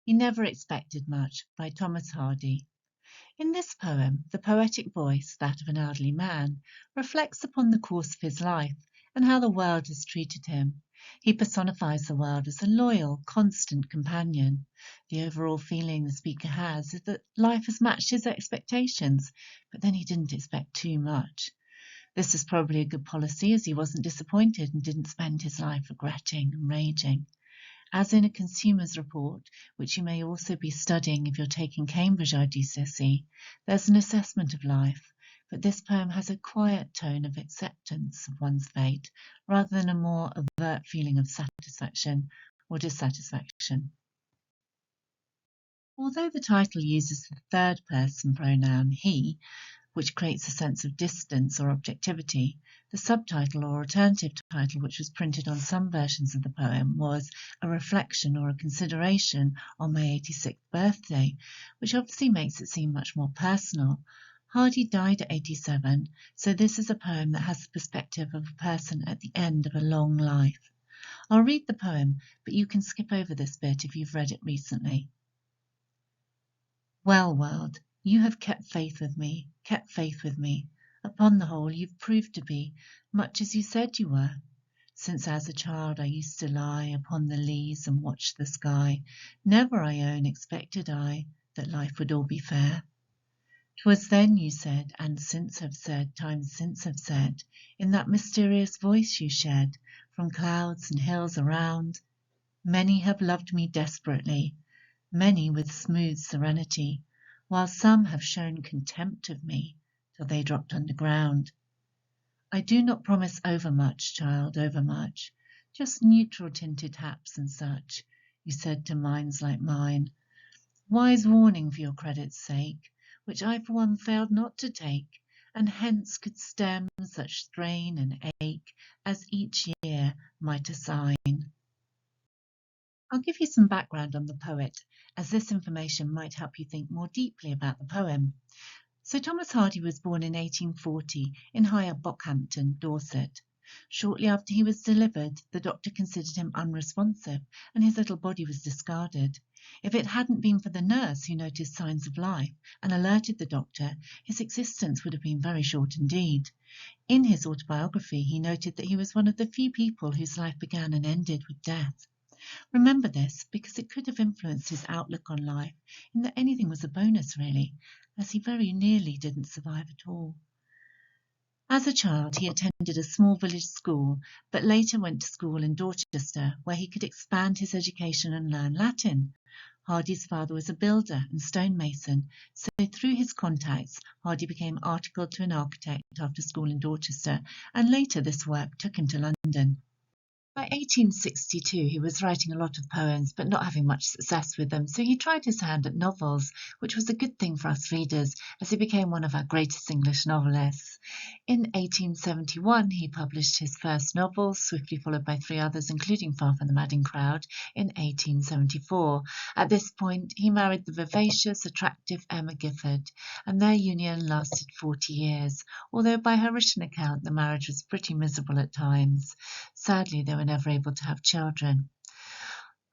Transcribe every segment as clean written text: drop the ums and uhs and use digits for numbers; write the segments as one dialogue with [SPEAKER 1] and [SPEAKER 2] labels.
[SPEAKER 1] He Never Expected Much by Thomas Hardy. In this poem, the poetic voice, that of an elderly man, reflects upon the course of his life and how the world has treated him. He personifies the world as a loyal, constant companion. The overall feeling the speaker has is that life has matched his expectations, but then he didn't expect too much. This is probably a good policy, as he wasn't disappointed and didn't spend his life regretting and raging. As in a consumer's report, which you may also be studying if you're taking Cambridge IGCSE, there's an assessment of life, but this poem has a quiet tone of acceptance of one's fate, rather than a more overt feeling of satisfaction or dissatisfaction. Although the title uses the third person pronoun he, which creates a sense of distance or objectivity, the subtitle or alternative title, which was printed on some versions of the poem, was A Reflection or a Consideration on My 86th Birthday, which obviously makes it seem much more personal. Hardy died at 87, so this is a poem that has the perspective of a person at the end of a long life. I'll read the poem, but you can skip over this bit if you've read it recently. Well, world, you have kept faith with me, kept faith with me. Upon the whole, you've proved to be much as you said you were. Since as a child I used to lie upon the leas and watch the sky, never, I own, expected I that life would all be fair. 'Twas then you said, and since have said, times since have said, in that mysterious voice you shed from clouds and hills around, many have loved me desperately, many with smooth serenity, while some have shown contempt of me till they dropped underground. I do not promise overmuch, child, overmuch, just neutral tinted haps and such, you said to minds like mine. Wise warning for your credit's sake, which I for one failed not to take, and hence could stem such strain and ache as each year might assign. I'll give you some background on the poet, as this information might help you think more deeply about the poem. So Thomas Hardy was born in 1840 in Higher Bockhampton, Dorset. Shortly after he was delivered, the doctor considered him unresponsive and his little body was discarded. If it hadn't been for the nurse who noticed signs of life and alerted the doctor, his existence would have been very short indeed. In his autobiography, he noted that he was one of the few people whose life began and ended with death. Remember this, because it could have influenced his outlook on life, in that anything was a bonus really, as he very nearly didn't survive at all. As a child, he attended a small village school, but later went to school in Dorchester, where he could expand his education and learn Latin. Hardy's father was a builder and stonemason, so through his contacts, Hardy became articled to an architect after school in Dorchester, and later this work took him to London. By 1862, he was writing a lot of poems, but not having much success with them, so he tried his hand at novels, which was a good thing for us readers, as he became one of our greatest English novelists. In 1871, he published his first novel, swiftly followed by three others, including Far from the Madding Crowd, in 1874. At this point, he married the vivacious, attractive Emma Gifford, and their union lasted 40 years, although by her written account, the marriage was pretty miserable at times. Sadly, they were never able to have children.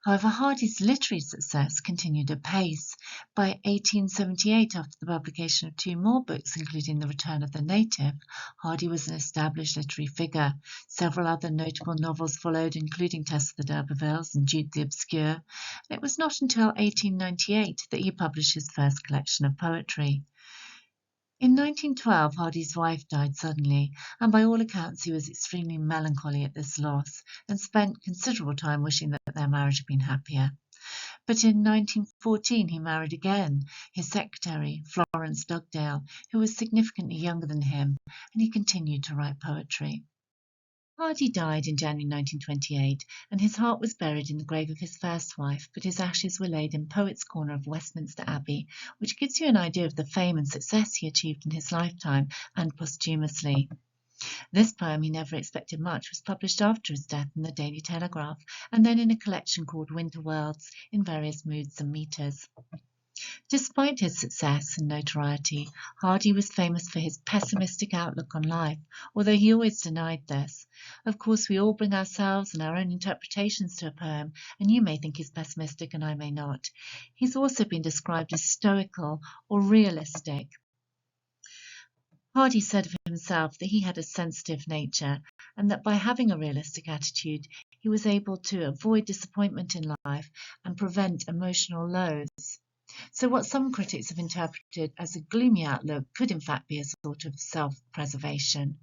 [SPEAKER 1] However, Hardy's literary success continued apace. By 1878, after the publication of two more books, including The Return of the Native, Hardy was an established literary figure. Several other notable novels followed, including Tess of the D'Urbervilles and Jude the Obscure, and it was not until 1898 that he published his first collection of poetry. In 1912, Hardy's wife died suddenly, and by all accounts he was extremely melancholy at this loss, and spent considerable time wishing that their marriage had been happier. But in 1914 he married again, his secretary, Florence Dugdale, who was significantly younger than him, and he continued to write poetry. Hardy died in January 1928, and his heart was buried in the grave of his first wife, but his ashes were laid in Poets' Corner of Westminster Abbey, which gives you an idea of the fame and success he achieved in his lifetime and posthumously. This poem, He Never Expected Much, was published after his death in the Daily Telegraph, and then in a collection called Winter Worlds in various moods and metres. Despite his success and notoriety, Hardy was famous for his pessimistic outlook on life, although he always denied this. Of course, we all bring ourselves and our own interpretations to a poem, and you may think he's pessimistic and I may not. He's also been described as stoical or realistic. Hardy said of himself that he had a sensitive nature and that by having a realistic attitude, he was able to avoid disappointment in life and prevent emotional lows. So what some critics have interpreted as a gloomy outlook could in fact be a sort of self-preservation.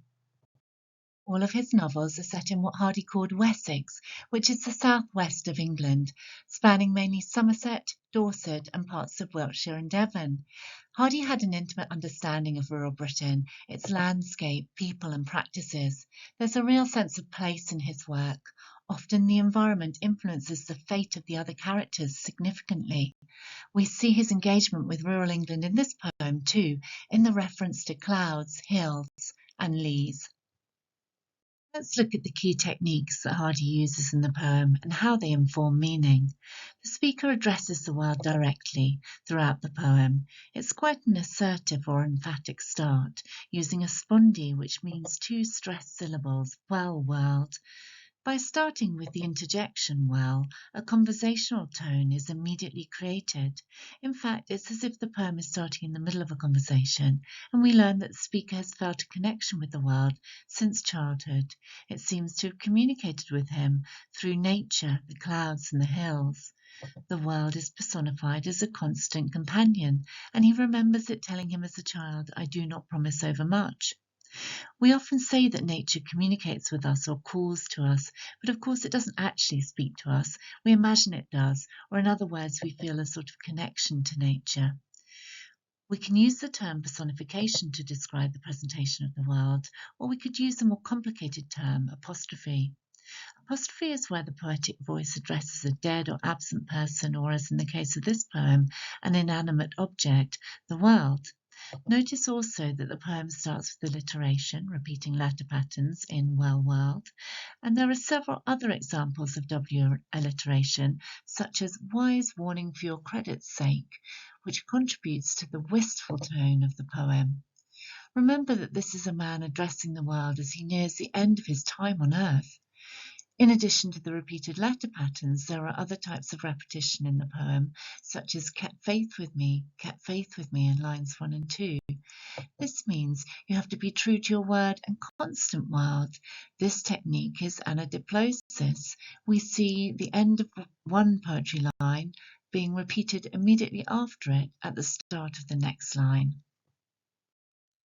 [SPEAKER 1] All of his novels are set in what Hardy called Wessex, which is the southwest of England, spanning mainly Somerset, Dorset and parts of Wiltshire and Devon. Hardy had an intimate understanding of rural Britain, its landscape, people and practices. There's a real sense of place in his work. Often the environment influences the fate of the other characters significantly. We see his engagement with rural England in this poem too, in the reference to clouds, hills and leas. Let's look at the key techniques that Hardy uses in the poem and how they inform meaning. The speaker addresses the world directly throughout the poem. It's quite an assertive or emphatic start, using a spondee, which means two stressed syllables, well, world. By starting with the interjection well, a conversational tone is immediately created. In fact, it's as if the poem is starting in the middle of a conversation, and we learn that the speaker has felt a connection with the world since childhood. It seems to have communicated with him through nature, the clouds and the hills. The world is personified as a constant companion, and he remembers it telling him as a child, "I do not promise overmuch." We often say that nature communicates with us or calls to us, but of course it doesn't actually speak to us. We imagine it does, or in other words, we feel a sort of connection to nature. We can use the term personification to describe the presentation of the world, or we could use a more complicated term, apostrophe. Apostrophe is where the poetic voice addresses a dead or absent person, or as in the case of this poem, an inanimate object, the world. Notice also that the poem starts with alliteration, repeating letter patterns in well world, and there are several other examples of W alliteration, such as wise warning for your credit's sake, which contributes to the wistful tone of the poem. Remember that this is a man addressing the world as he nears the end of his time on earth. In addition to the repeated letter patterns, there are other types of repetition in the poem, such as kept faith with me in lines 1 and 2. This means you have to be true to your word and constant world. This technique is anadiplosis. We see the end of one poetry line being repeated immediately after it at the start of the next line.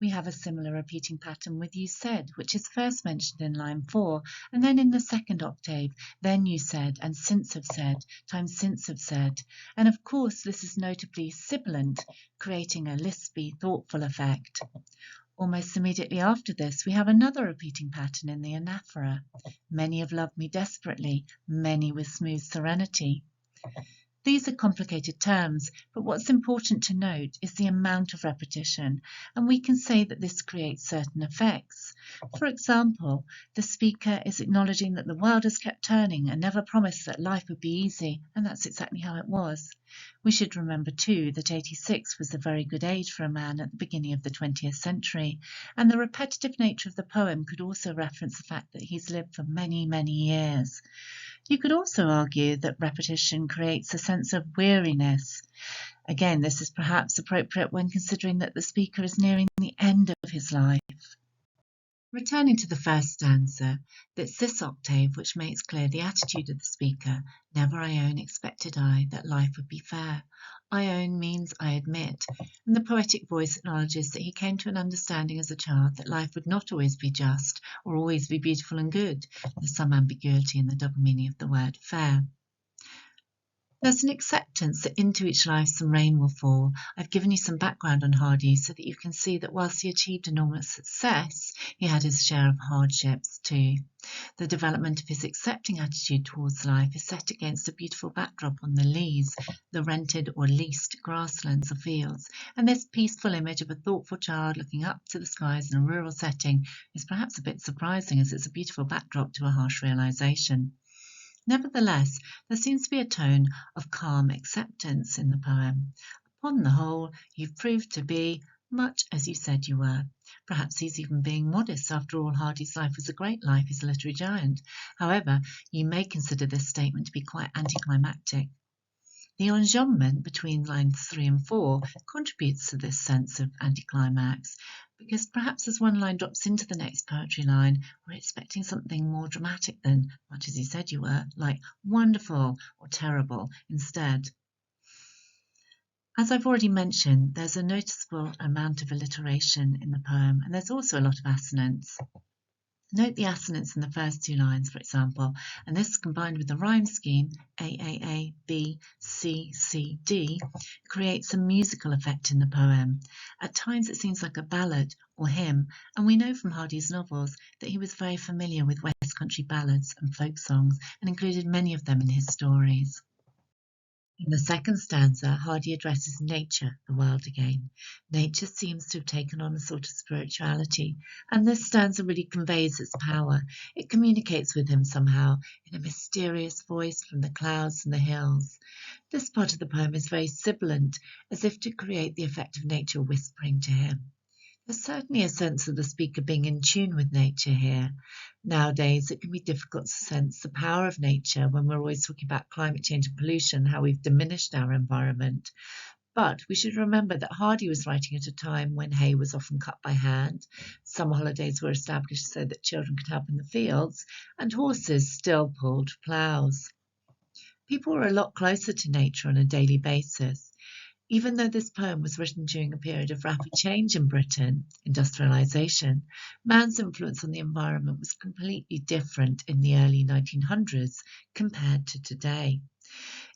[SPEAKER 1] We have a similar repeating pattern with you said, which is first mentioned in line 4, and then in the second octave, then you said, and since have said, times since have said. And of course, this is notably sibilant, creating a lispy, thoughtful effect. Almost immediately after this, we have another repeating pattern in the anaphora. Many have loved me desperately, many with smooth serenity. These are complicated terms, but what's important to note is the amount of repetition, and we can say that this creates certain effects. For example, the speaker is acknowledging that the world has kept turning and never promised that life would be easy, and that's exactly how it was. We should remember too that 86 was a very good age for a man at the beginning of the 20th century, and the repetitive nature of the poem could also reference the fact that he's lived for many, many years. You could also argue that repetition creates a sense of weariness. Again, this is perhaps appropriate when considering that the speaker is nearing the end of his life. Returning to the first stanza, it's this octave which makes clear the attitude of the speaker. Never I own expected I that life would be fair. I own means I admit, and the poetic voice acknowledges that he came to an understanding as a child that life would not always be just or always be beautiful and good. There's some ambiguity in the double meaning of the word fair. There's an acceptance that into each life some rain will fall. I've given you some background on Hardy so that you can see that whilst he achieved enormous success, he had his share of hardships too. The development of his accepting attitude towards life is set against a beautiful backdrop on the leas, the rented or leased grasslands or fields, and this peaceful image of a thoughtful child looking up to the skies in a rural setting is perhaps a bit surprising, as it's a beautiful backdrop to a harsh realization. Nevertheless, there seems to be a tone of calm acceptance in the poem. On the whole, you've proved to be much as you said you were. Perhaps he's even being modest. After all, Hardy's life was a great life as a literary giant. However, you may consider this statement to be quite anticlimactic. The enjambment between lines 3 and 4 contributes to this sense of anticlimax, because perhaps as one line drops into the next poetry line, we're expecting something more dramatic than much as you said you were, like wonderful or terrible instead. As I've already mentioned, there's a noticeable amount of alliteration in the poem, and there's also a lot of assonance. Note the assonance in the first two lines, for example, and this combined with the rhyme scheme A, B, C, C, D creates a musical effect in the poem. At times it seems like a ballad or hymn, and we know from Hardy's novels that he was very familiar with West Country ballads and folk songs and included many of them in his stories. In the second stanza, Hardy addresses nature, the world again. Nature seems to have taken on a sort of spirituality, and this stanza really conveys its power. It communicates with him somehow in a mysterious voice from the clouds and the hills. This part of the poem is very sibilant, as if to create the effect of nature whispering to him. There's certainly a sense of the speaker being in tune with nature here. Nowadays, it can be difficult to sense the power of nature when we're always talking about climate change and pollution, how we've diminished our environment. But we should remember that Hardy was writing at a time when hay was often cut by hand, summer holidays were established so that children could help in the fields, and horses still pulled ploughs. People were a lot closer to nature on a daily basis. Even though this poem was written during a period of rapid change in Britain, industrialisation, man's influence on the environment was completely different in the early 1900s compared to today.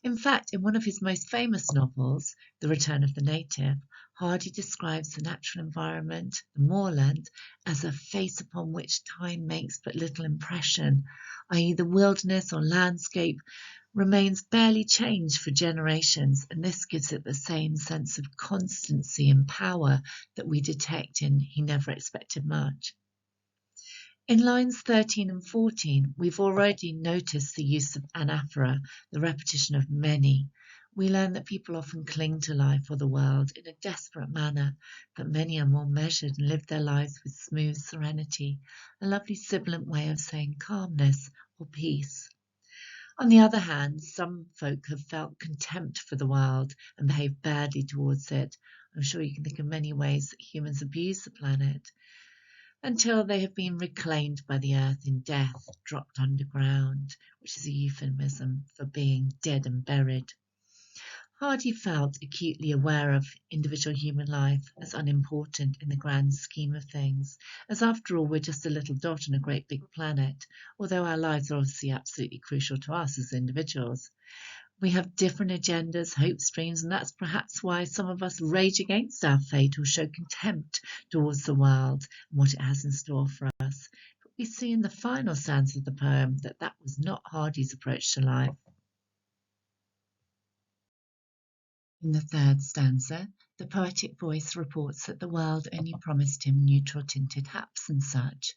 [SPEAKER 1] In fact, in one of his most famous novels, The Return of the Native, Hardy describes the natural environment, the moorland, as a face upon which time makes but little impression, i.e. the wilderness or landscape remains barely changed for generations, and this gives it the same sense of constancy and power that we detect in He Never Expected Much. In lines 13 and 14, we've already noticed the use of anaphora, the repetition of many. We learn that people often cling to life or the world in a desperate manner, but many are more measured and live their lives with smooth serenity, a lovely sibilant way of saying calmness or peace. On the other hand, some folk have felt contempt for the world and behaved badly towards it. I'm sure you can think of many ways that humans abuse the planet, until they have been reclaimed by the earth in death, dropped underground, which is a euphemism for being dead and buried. Hardy felt acutely aware of individual human life as unimportant in the grand scheme of things, as after all we're just a little dot on a great big planet, although our lives are obviously absolutely crucial to us as individuals. We have different agendas, hopes, dreams, and that's perhaps why some of us rage against our fate or show contempt towards the world and what it has in store for us. But we see in the final stanza of the poem that that was not Hardy's approach to life. In the third stanza, the poetic voice reports that the world only promised him neutral-tinted haps and such.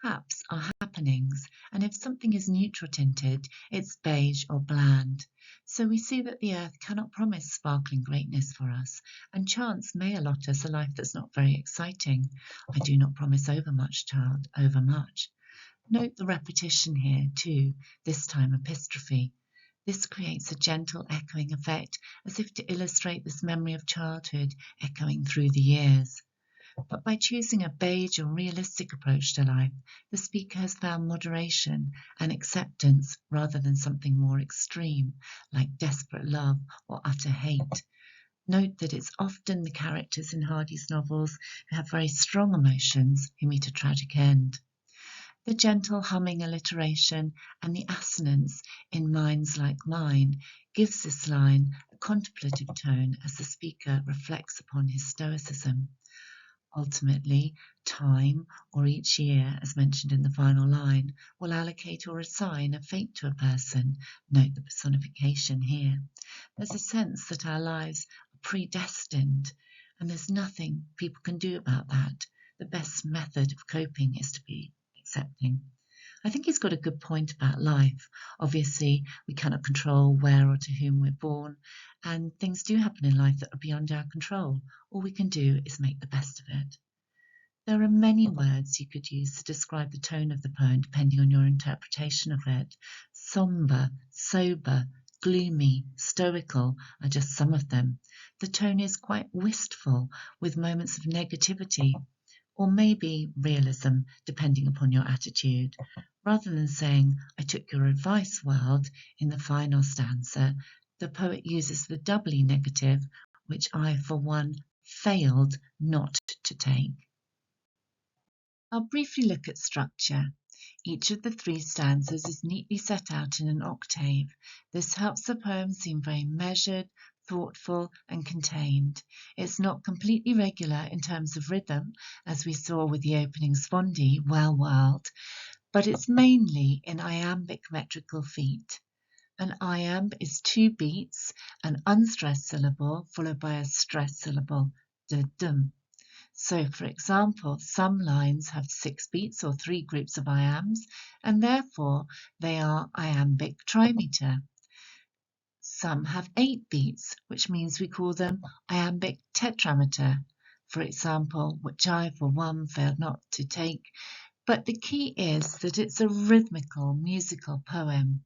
[SPEAKER 1] Haps are happenings, and if something is neutral-tinted, it's beige or bland. So we see that the earth cannot promise sparkling greatness for us, and chance may allot us a life that's not very exciting. I do not promise overmuch, child, overmuch. Note the repetition here, too, this time epistrophe. This creates a gentle echoing effect, as if to illustrate this memory of childhood echoing through the years. But by choosing a beige or realistic approach to life, the speaker has found moderation and acceptance rather than something more extreme, like desperate love or utter hate. Note that it's often the characters in Hardy's novels who have very strong emotions who meet a tragic end. The gentle humming alliteration and the assonance in Minds Like Mine gives this line a contemplative tone as the speaker reflects upon his stoicism. Ultimately, time, or each year, as mentioned in the final line, will allocate or assign a fate to a person. Note the personification here. There's a sense that our lives are predestined, and there's nothing people can do about that. The best method of coping is to be accepting. I think he's got a good point about life. Obviously, we cannot control where or to whom we're born, and things do happen in life that are beyond our control. All we can do is make the best of it. There are many words you could use to describe the tone of the poem depending on your interpretation of it. Sombre, sober, gloomy, stoical are just some of them. The tone is quite wistful, with moments of negativity, or maybe realism, depending upon your attitude. Rather than saying, I took your advice, world, in the final stanza, the poet uses the doubly negative, which I, for one, failed not to take. I'll briefly look at structure. Each of the 3 stanzas is neatly set out in an octave. This helps the poem seem very measured, thoughtful and contained. It's not completely regular in terms of rhythm, as we saw with the opening spondee, Well World, but it's mainly in iambic metrical feet. An iamb is 2 beats, an unstressed syllable followed by a stressed syllable, dum. So, for example, some lines have 6 beats or 3 groups of iambs, and therefore they are iambic trimeter. Some have 8 beats, which means we call them iambic tetrameter, for example, which I, for one, failed not to take. But the key is that it's a rhythmical, musical poem.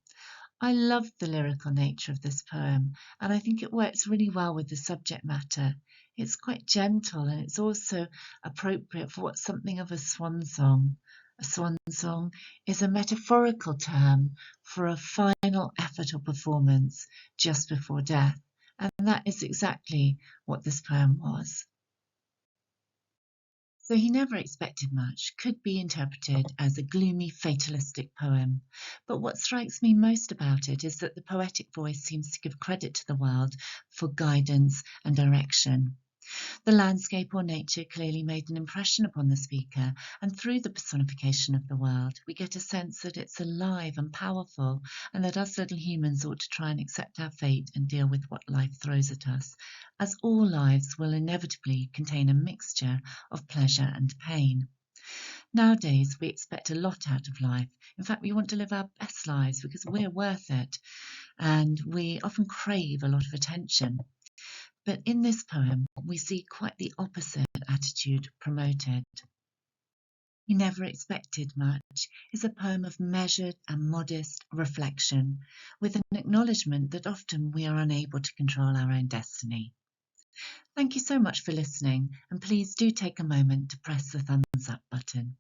[SPEAKER 1] I love the lyrical nature of this poem, and I think it works really well with the subject matter. It's quite gentle, and it's also appropriate for what's something of a swan song. A swan song is a metaphorical term for a final effort or performance just before death, and that is exactly what this poem was. So He Never Expected Much could be interpreted as a gloomy, fatalistic poem. But what strikes me most about it is that the poetic voice seems to give credit to the world for guidance and direction. The landscape or nature clearly made an impression upon the speaker, and through the personification of the world, we get a sense that it's alive and powerful, and that us little humans ought to try and accept our fate and deal with what life throws at us, as all lives will inevitably contain a mixture of pleasure and pain. Nowadays, we expect a lot out of life. In fact, we want to live our best lives because we're worth it, and we often crave a lot of attention. But in this poem, we see quite the opposite attitude promoted. He Never Expected Much is a poem of measured and modest reflection, with an acknowledgement that often we are unable to control our own destiny. Thank you so much for listening, and please do take a moment to press the thumbs up button.